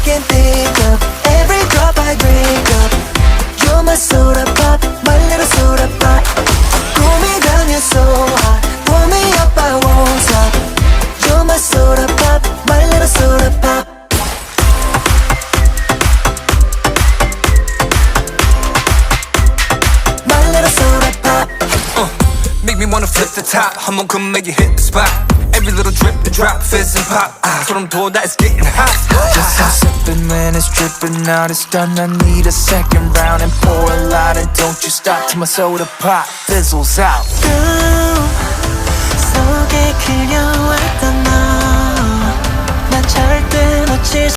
can't think of every drop I drink up. You're my soda pop, my little soda pop. Cool me down, you're so hot. Pull me up, I won't stop. You're my soda pop, my little soda pop. My little soda pop. Make me wanna flip the top. 한번 come make you hit the spot. Every little drip and drop, fizz and pop. 소름 돋아, it's getting hot. Just stop sipping when it's dripping out. It's done, I need a second round. And pour a lot and don't you stop till my soda pop fizzles out. 속에 그려왔던 너, 난 절대 놓칠